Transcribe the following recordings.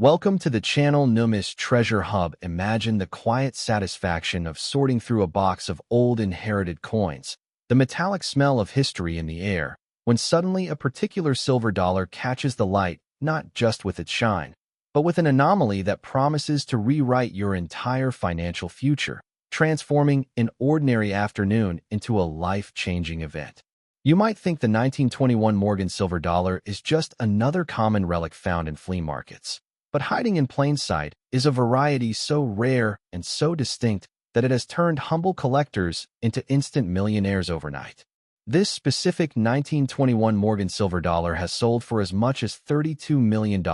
Welcome to the channel NUMIS Treasure Hub. Imagine the quiet satisfaction of sorting through a box of old inherited coins, the metallic smell of history in the air, when suddenly a particular silver dollar catches the light, not just with its shine, but with an anomaly that promises to rewrite your entire financial future, transforming an ordinary afternoon into a life-changing event. You might think the 1921 Morgan silver dollar is just another common relic found in flea markets. But hiding in plain sight is a variety so rare and so distinct that it has turned humble collectors into instant millionaires overnight. This specific 1921 Morgan silver dollar has sold for as much as $32 million,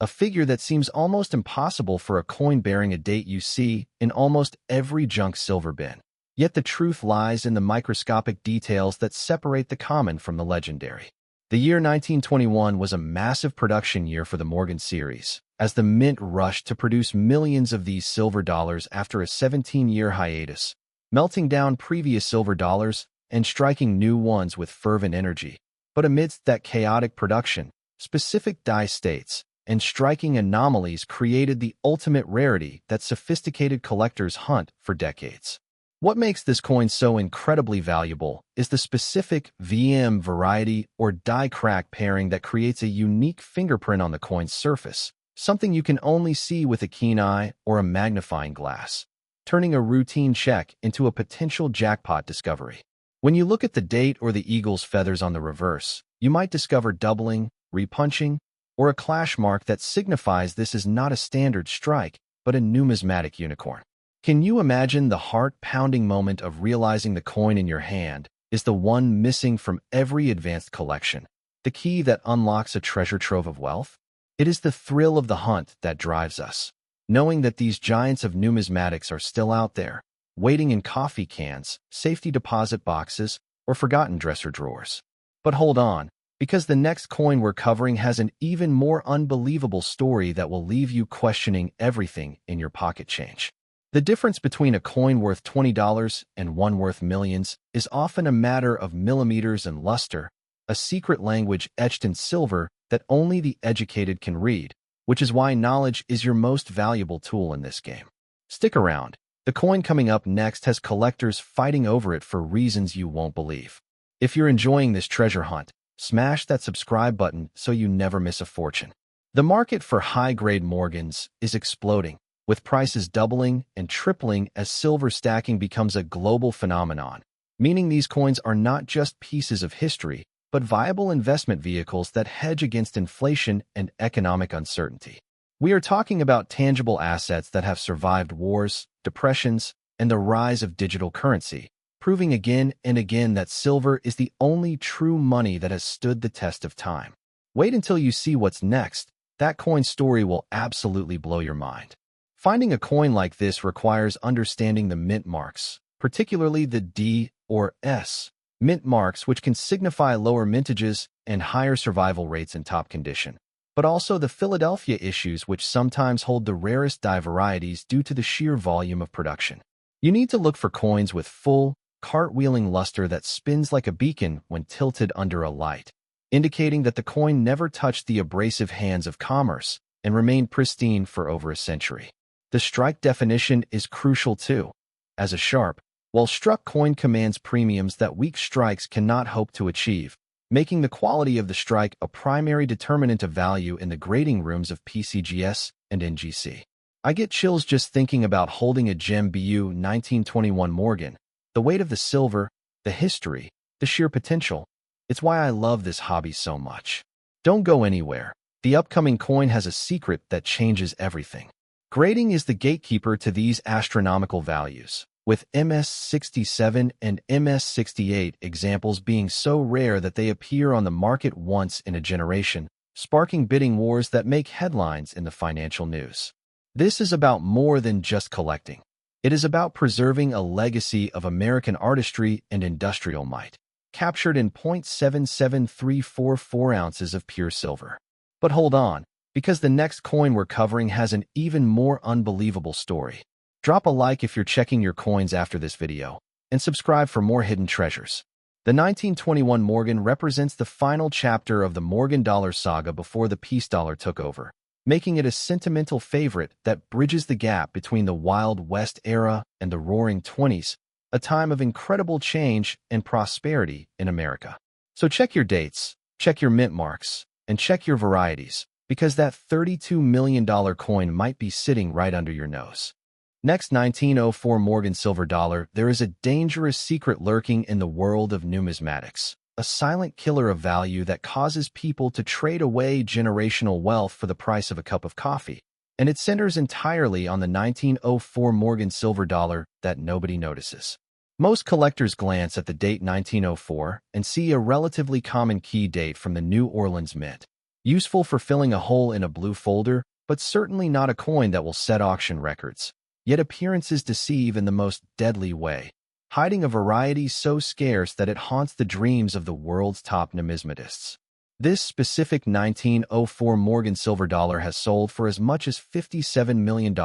a figure that seems almost impossible for a coin bearing a date you see in almost every junk silver bin. Yet the truth lies in the microscopic details that separate the common from the legendary. The year 1921 was a massive production year for the Morgan series, as the mint rushed to produce millions of these silver dollars after a 17-year hiatus, melting down previous silver dollars and striking new ones with fervent energy. But amidst that chaotic production, specific die states and striking anomalies created the ultimate rarity that sophisticated collectors hunt for decades. What makes this coin so incredibly valuable is the specific VM variety or die crack pairing that creates a unique fingerprint on the coin's surface, something you can only see with a keen eye or a magnifying glass, turning a routine check into a potential jackpot discovery. When you look at the date or the eagle's feathers on the reverse, you might discover doubling, repunching, or a clash mark that signifies this is not a standard strike, but a numismatic unicorn. Can you imagine the heart-pounding moment of realizing the coin in your hand is the one missing from every advanced collection, the key that unlocks a treasure trove of wealth? It is the thrill of the hunt that drives us, knowing that these giants of numismatics are still out there, waiting in coffee cans, safety deposit boxes, or forgotten dresser drawers. But hold on, because the next coin we're covering has an even more unbelievable story that will leave you questioning everything in your pocket change. The difference between a coin worth $20 and one worth millions is often a matter of millimeters and luster, a secret language etched in silver that only the educated can read, which is why knowledge is your most valuable tool in this game. Stick around. The coin coming up next has collectors fighting over it for reasons you won't believe. If you're enjoying this treasure hunt, smash that subscribe button so you never miss a fortune. The market for high-grade Morgans is exploding, with prices doubling and tripling as silver stacking becomes a global phenomenon, meaning these coins are not just pieces of history, but viable investment vehicles that hedge against inflation and economic uncertainty. We are talking about tangible assets that have survived wars, depressions, and the rise of digital currency, proving again and again that silver is the only true money that has stood the test of time. Wait until you see what's next. That coin story will absolutely blow your mind. Finding a coin like this requires understanding the mint marks, particularly the D or S mint marks, which can signify lower mintages and higher survival rates in top condition, but also the Philadelphia issues, which sometimes hold the rarest die varieties due to the sheer volume of production. You need to look for coins with full, cartwheeling luster that spins like a beacon when tilted under a light, indicating that the coin never touched the abrasive hands of commerce and remained pristine for over a century. The strike definition is crucial too, as a sharp, well-struck coin commands premiums that weak strikes cannot hope to achieve, making the quality of the strike a primary determinant of value in the grading rooms of PCGS and NGC. I get chills just thinking about holding a gem BU 1921 Morgan, the weight of the silver, the history, the sheer potential. It's why I love this hobby so much. Don't go anywhere. The upcoming coin has a secret that changes everything. Grading is the gatekeeper to these astronomical values, with MS67 and MS68 examples being so rare that they appear on the market once in a generation, sparking bidding wars that make headlines in the financial news. This is about more than just collecting. It is about preserving a legacy of American artistry and industrial might, captured in 0.77344 ounces of pure silver. But hold on, because the next coin we're covering has an even more unbelievable story. Drop a like if you're checking your coins after this video, and subscribe for more hidden treasures. The 1921 Morgan represents the final chapter of the Morgan dollar saga before the peace dollar took over, making it a sentimental favorite that bridges the gap between the Wild West era and the Roaring '20s, a time of incredible change and prosperity in America. So check your dates, check your mint marks, and check your varieties, because that $32 million coin might be sitting right under your nose. Next, 1904 Morgan silver dollar. There is a dangerous secret lurking in the world of numismatics, a silent killer of value that causes people to trade away generational wealth for the price of a cup of coffee. And it centers entirely on the 1904 Morgan silver dollar that nobody notices. Most collectors glance at the date 1904 and see a relatively common key date from the New Orleans Mint, useful for filling a hole in a blue folder, but certainly not a coin that will set auction records. Yet appearances deceive in the most deadly way, hiding a variety so scarce that it haunts the dreams of the world's top numismatists. This specific 1904 Morgan silver dollar has sold for as much as $57 million,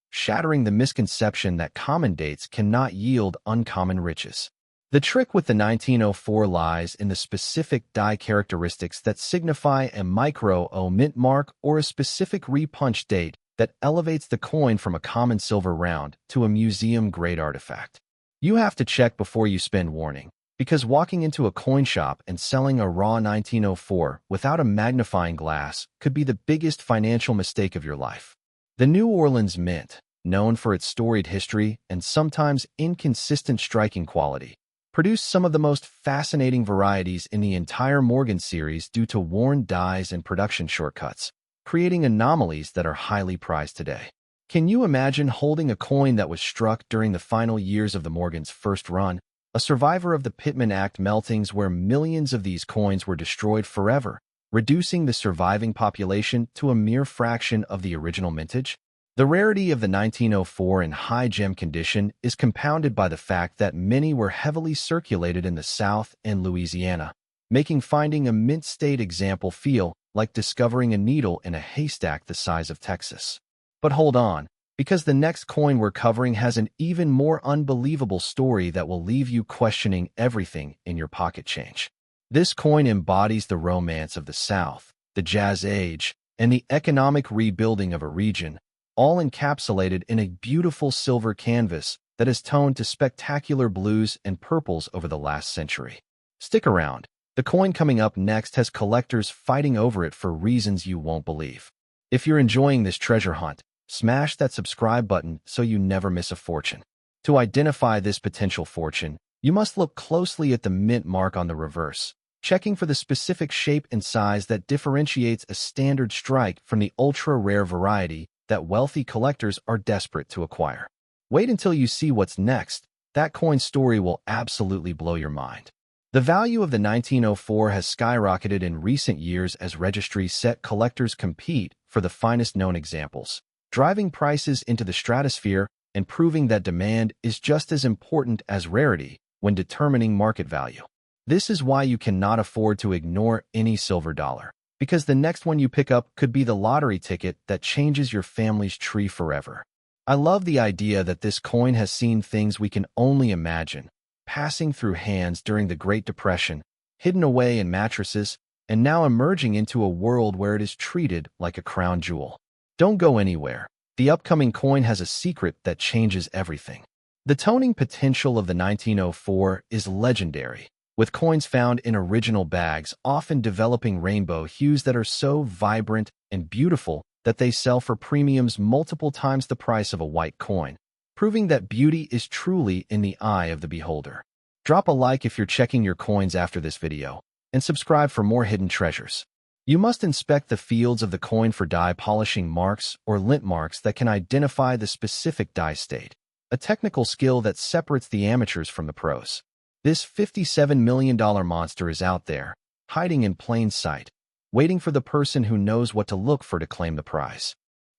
shattering the misconception that common dates cannot yield uncommon riches. The trick with the 1904 lies in the specific die characteristics that signify a micro-O mint mark or a specific repunch date that elevates the coin from a common silver round to a museum-grade artifact. You have to check before you spend, warning, because walking into a coin shop and selling a raw 1904 without a magnifying glass could be the biggest financial mistake of your life. The New Orleans Mint, known for its storied history and sometimes inconsistent striking quality, produced some of the most fascinating varieties in the entire Morgan series due to worn dies and production shortcuts, creating anomalies that are highly prized today. Can you imagine holding a coin that was struck during the final years of the Morgan's first run, a survivor of the Pittman Act meltings where millions of these coins were destroyed forever, reducing the surviving population to a mere fraction of the original mintage? The rarity of the 1904 in high gem condition is compounded by the fact that many were heavily circulated in the South and Louisiana, making finding a mint-state example feel like discovering a needle in a haystack the size of Texas. But hold on, because the next coin we're covering has an even more unbelievable story that will leave you questioning everything in your pocket change. This coin embodies the romance of the South, the Jazz Age, and the economic rebuilding of a region, all encapsulated in a beautiful silver canvas that is toned to spectacular blues and purples over the last century. Stick around. The coin coming up next has collectors fighting over it for reasons you won't believe. If you're enjoying this treasure hunt, smash that subscribe button so you never miss a fortune. To identify this potential fortune, you must look closely at the mint mark on the reverse, checking for the specific shape and size that differentiates a standard strike from the ultra-rare variety that wealthy collectors are desperate to acquire. Wait until you see what's next. That coin story will absolutely blow your mind. The value of the 1904 has skyrocketed in recent years as registry set collectors compete for the finest known examples, driving prices into the stratosphere and proving that demand is just as important as rarity when determining market value. This is why you cannot afford to ignore any silver dollar, because the next one you pick up could be the lottery ticket that changes your family's tree forever. I love the idea that this coin has seen things we can only imagine, passing through hands during the Great Depression, hidden away in mattresses, and now emerging into a world where it is treated like a crown jewel. Don't go anywhere. The upcoming coin has a secret that changes everything. The toning potential of the 1904 is legendary, with coins found in original bags often developing rainbow hues that are so vibrant and beautiful that they sell for premiums multiple times the price of a white coin, proving that beauty is truly in the eye of the beholder. Drop a like if you're checking your coins after this video, and subscribe for more hidden treasures. You must inspect the fields of the coin for die polishing marks or lint marks that can identify the specific die state, a technical skill that separates the amateurs from the pros. This $57 million monster is out there, hiding in plain sight, waiting for the person who knows what to look for to claim the prize.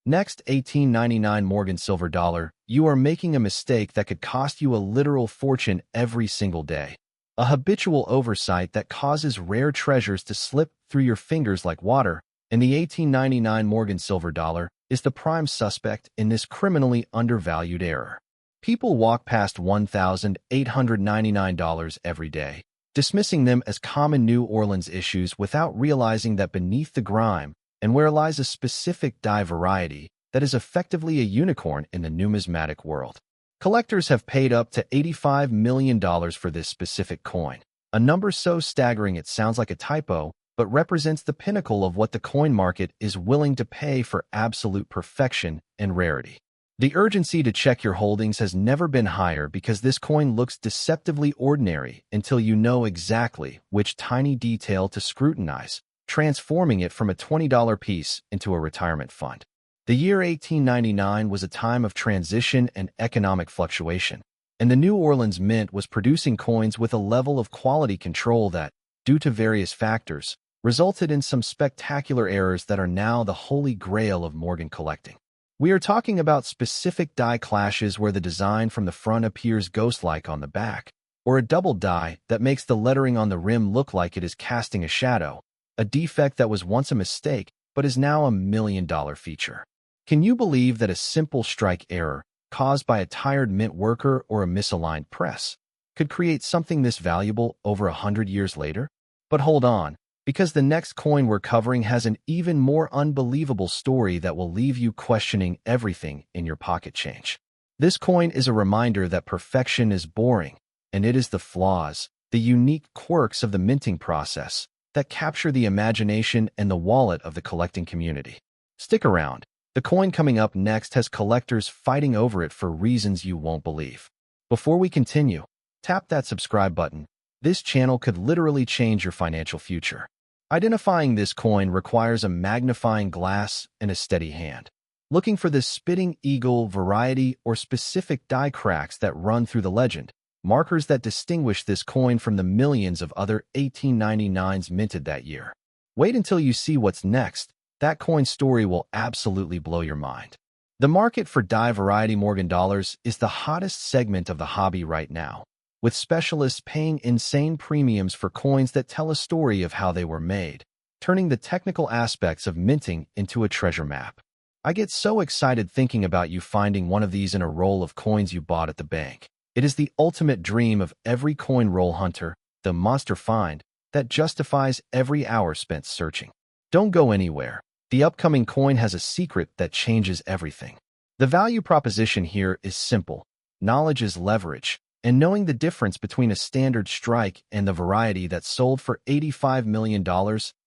Next, 1899 Morgan silver dollar. You are making a mistake that could cost you a literal fortune every single day. A habitual oversight that causes rare treasures to slip through your fingers like water, and the 1899 Morgan silver dollar is the prime suspect in this criminally undervalued error. People walk past $1,899 every day, dismissing them as common New Orleans issues without realizing that beneath the grime, and where lies a specific die variety that is effectively a unicorn in the numismatic world. Collectors have paid up to $85 million for this specific coin, a number so staggering it sounds like a typo, but represents the pinnacle of what the coin market is willing to pay for absolute perfection and rarity. The urgency to check your holdings has never been higher because this coin looks deceptively ordinary until you know exactly which tiny detail to scrutinize, transforming it from a $20 piece into a retirement fund. The year 1899 was a time of transition and economic fluctuation, and the New Orleans Mint was producing coins with a level of quality control that, due to various factors, resulted in some spectacular errors that are now the holy grail of Morgan collecting. We are talking about specific die clashes where the design from the front appears ghost-like on the back, or a double die that makes the lettering on the rim look like it is casting a shadow, a defect that was once a mistake but is now a $1 million feature. Can you believe that a simple strike error, caused by a tired mint worker or a misaligned press, could create something this valuable over 100 years later? But hold on, because the next coin we're covering has an even more unbelievable story that will leave you questioning everything in your pocket change. This coin is a reminder that perfection is boring, and it is the flaws, the unique quirks of the minting process, that capture the imagination and the wallet of the collecting community. Stick around. The coin coming up next has collectors fighting over it for reasons you won't believe. Before we continue, tap that subscribe button. This channel could literally change your financial future. Identifying this coin requires a magnifying glass and a steady hand. Looking for this spitting eagle variety or specific die cracks that run through the legend, markers that distinguish this coin from the millions of other 1899s minted that year. Wait until you see what's next. That coin story will absolutely blow your mind. The market for die variety Morgan dollars is the hottest segment of the hobby right now, with specialists paying insane premiums for coins that tell a story of how they were made, turning the technical aspects of minting into a treasure map. I get so excited thinking about you finding one of these in a roll of coins you bought at the bank. It is the ultimate dream of every coin roll hunter, the monster find that justifies every hour spent searching. Don't go anywhere. The upcoming coin has a secret that changes everything. The value proposition here is simple. Knowledge is leverage, and knowing the difference between a standard strike and the variety that sold for $85 million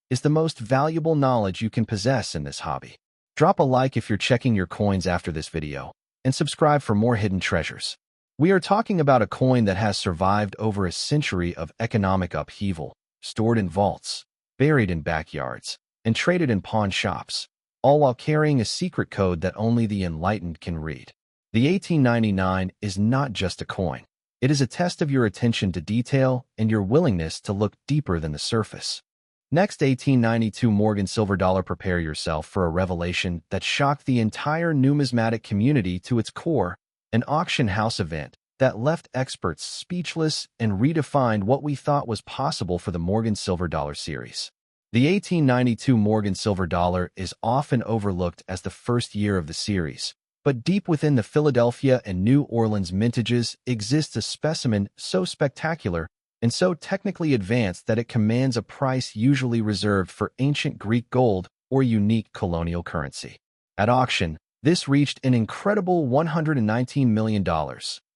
is the most valuable knowledge you can possess in this hobby. Drop a like if you're checking your coins after this video, and subscribe for more hidden treasures. We are talking about a coin that has survived over a century of economic upheaval, stored in vaults, buried in backyards, and traded in pawn shops, all while carrying a secret code that only the enlightened can read. The 1899 is not just a coin. It is a test of your attention to detail and your willingness to look deeper than the surface. Next, 1892 Morgan silver dollar. Prepare yourself for a revelation that shocked the entire numismatic community to its core, an auction house event that left experts speechless and redefined what we thought was possible for the Morgan silver dollar series. The 1892 Morgan silver dollar is often overlooked as the first year of the series, but deep within the Philadelphia and New Orleans mintages exists a specimen so spectacular and so technically advanced that it commands a price usually reserved for ancient Greek gold or unique colonial currency. At auction, this reached an incredible $119 million,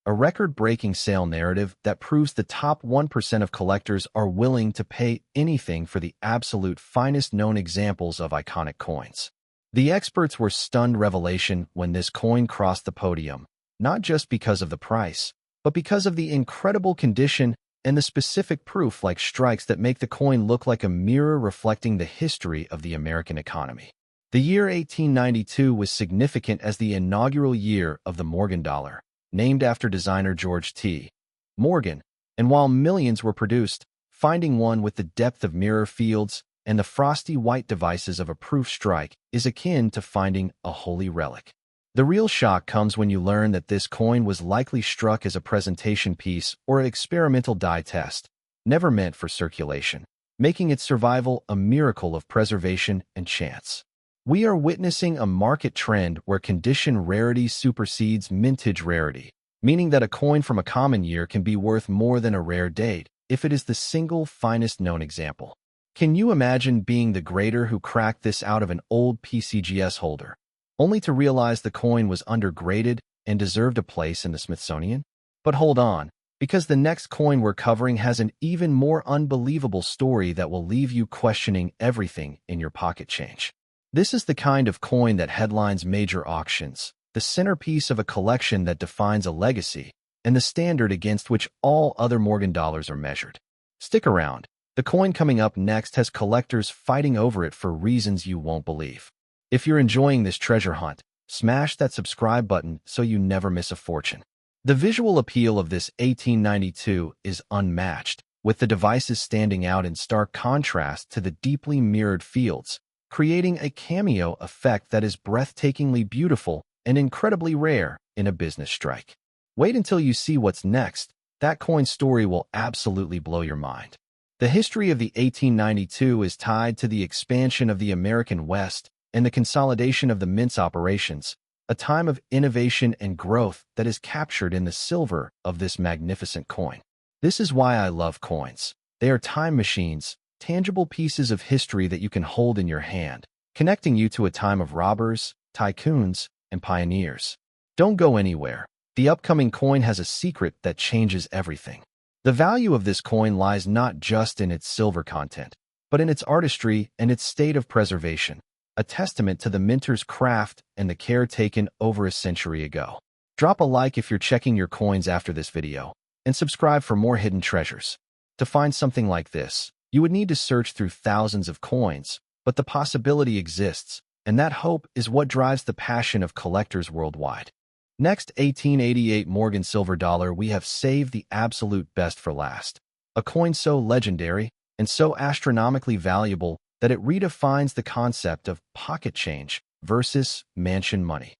a record-breaking sale narrative that proves the top 1% of collectors are willing to pay anything for the absolute finest known examples of iconic coins. The experts were stunned revelation when this coin crossed the podium, not just because of the price, but because of the incredible condition and the specific proof like strikes that make the coin look like a mirror reflecting the history of the American economy. The year 1892 was significant as the inaugural year of the Morgan dollar, named after designer George T. Morgan, and while millions were produced, finding one with the depth of mirror fields and the frosty white devices of a proof strike is akin to finding a holy relic. The real shock comes when you learn that this coin was likely struck as a presentation piece or an experimental die test, never meant for circulation, making its survival a miracle of preservation and chance. We are witnessing a market trend where condition rarity supersedes mintage rarity, meaning that a coin from a common year can be worth more than a rare date if it is the single finest known example. Can you imagine being the grader who cracked this out of an old PCGS holder, only to realize the coin was undergraded and deserved a place in the Smithsonian? But hold on, because the next coin we're covering has an even more unbelievable story that will leave you questioning everything in your pocket change. This is the kind of coin that headlines major auctions, the centerpiece of a collection that defines a legacy, and the standard against which all other Morgan dollars are measured. Stick around. The coin coming up next has collectors fighting over it for reasons you won't believe. If you're enjoying this treasure hunt, smash that subscribe button so you never miss a fortune. The visual appeal of this 1892 is unmatched, with the devices standing out in stark contrast to the deeply mirrored fields, creating a cameo effect that is breathtakingly beautiful and incredibly rare in a business strike. Wait until you see what's next. That coin story will absolutely blow your mind. The history of the 1892 is tied to the expansion of the American West and the consolidation of the mint's operations, a time of innovation and growth that is captured in the silver of this magnificent coin. This is why I love coins. They are time machines, tangible pieces of history that you can hold in your hand, connecting you to a time of robbers, tycoons, and pioneers. Don't go anywhere. The upcoming coin has a secret that changes everything. The value of this coin lies not just in its silver content, but in its artistry and its state of preservation, a testament to the minter's craft and the care taken over a century ago. Drop a like if you're checking your coins after this video, and subscribe for more hidden treasures. To find something like this, you would need to search through thousands of coins, but the possibility exists, and that hope is what drives the passion of collectors worldwide. Next, 1888 Morgan silver dollar. We have saved the absolute best for last. A coin so legendary and so astronomically valuable that it redefines the concept of pocket change versus mansion money.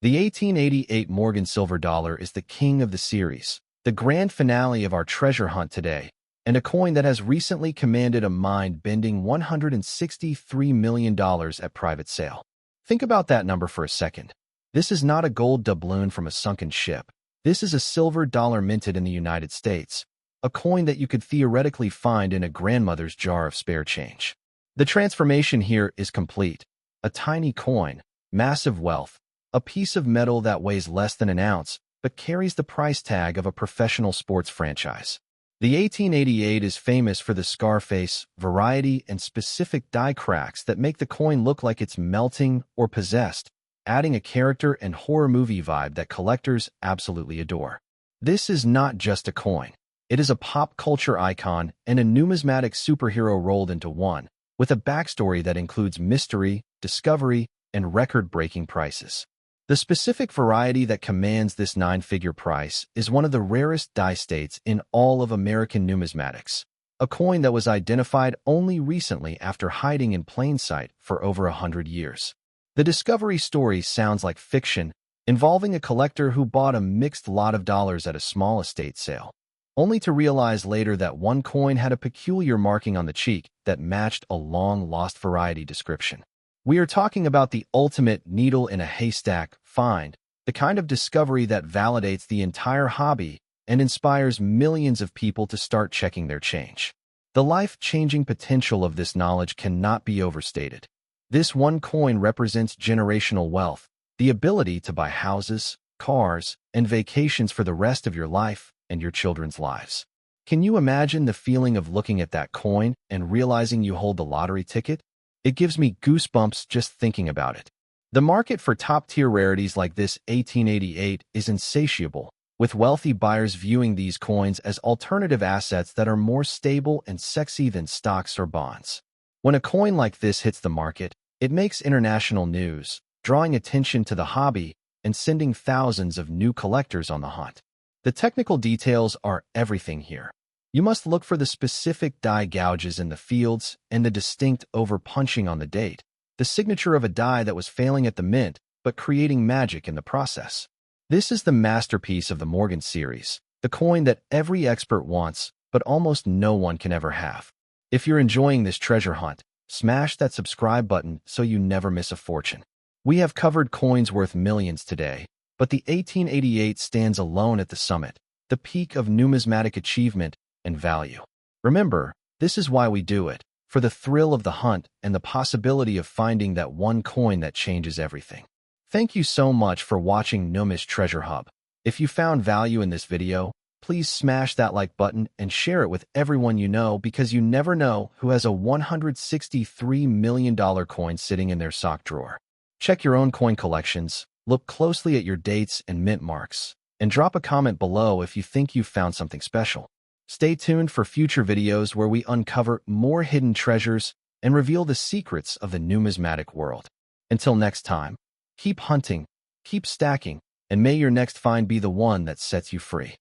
The 1888 Morgan silver dollar is the king of the series, the grand finale of our treasure hunt today, and a coin that has recently commanded a mind-bending $163 million at private sale. Think about that number for a second. This is not a gold doubloon from a sunken ship. This is a silver dollar minted in the United States, a coin that you could theoretically find in a grandmother's jar of spare change. The transformation here is complete. A tiny coin, massive wealth, a piece of metal that weighs less than an ounce, but carries the price tag of a professional sports franchise. The 1888 is famous for the scarface, variety, and specific die cracks that make the coin look like it's melting or possessed, adding a character and horror movie vibe that collectors absolutely adore. This is not just a coin. It is a pop culture icon and a numismatic superhero rolled into one, with a backstory that includes mystery, discovery, and record-breaking prices. The specific variety that commands this 9-figure price is one of the rarest die states in all of American numismatics, a coin that was identified only recently after hiding in plain sight for over 100 years. The discovery story sounds like fiction, involving a collector who bought a mixed lot of dollars at a small estate sale, only to realize later that one coin had a peculiar marking on the cheek that matched a long-lost variety description. We are talking about the ultimate needle-in-a-haystack find, the kind of discovery that validates the entire hobby and inspires millions of people to start checking their change. The life-changing potential of this knowledge cannot be overstated. This one coin represents generational wealth, the ability to buy houses, cars, and vacations for the rest of your life and your children's lives. Can you imagine the feeling of looking at that coin and realizing you hold the lottery ticket? It gives me goosebumps just thinking about it. The market for top-tier rarities like this 1888 is insatiable, with wealthy buyers viewing these coins as alternative assets that are more stable and sexy than stocks or bonds. When a coin like this hits the market, it makes international news, drawing attention to the hobby and sending thousands of new collectors on the hunt. The technical details are everything here. You must look for the specific die gouges in the fields and the distinct over-punching on the date, the signature of a die that was failing at the mint but creating magic in the process. This is the masterpiece of the Morgan series, the coin that every expert wants but almost no one can ever have. If you're enjoying this treasure hunt, smash that subscribe button so you never miss a fortune. We have covered coins worth millions today, but the 1888 stands alone at the summit, the peak of numismatic achievement and value. Remember, this is why we do it, for the thrill of the hunt and the possibility of finding that one coin that changes everything. Thank you so much for watching NUMIS Treasure Hub. If you found value in this video, please smash that like button and share it with everyone you know, because you never know who has a $163 million coin sitting in their sock drawer. Check your own coin collections, look closely at your dates and mint marks, and drop a comment below if you think you've found something special. Stay tuned for future videos where we uncover more hidden treasures and reveal the secrets of the numismatic world. Until next time, keep hunting, keep stacking, and may your next find be the one that sets you free.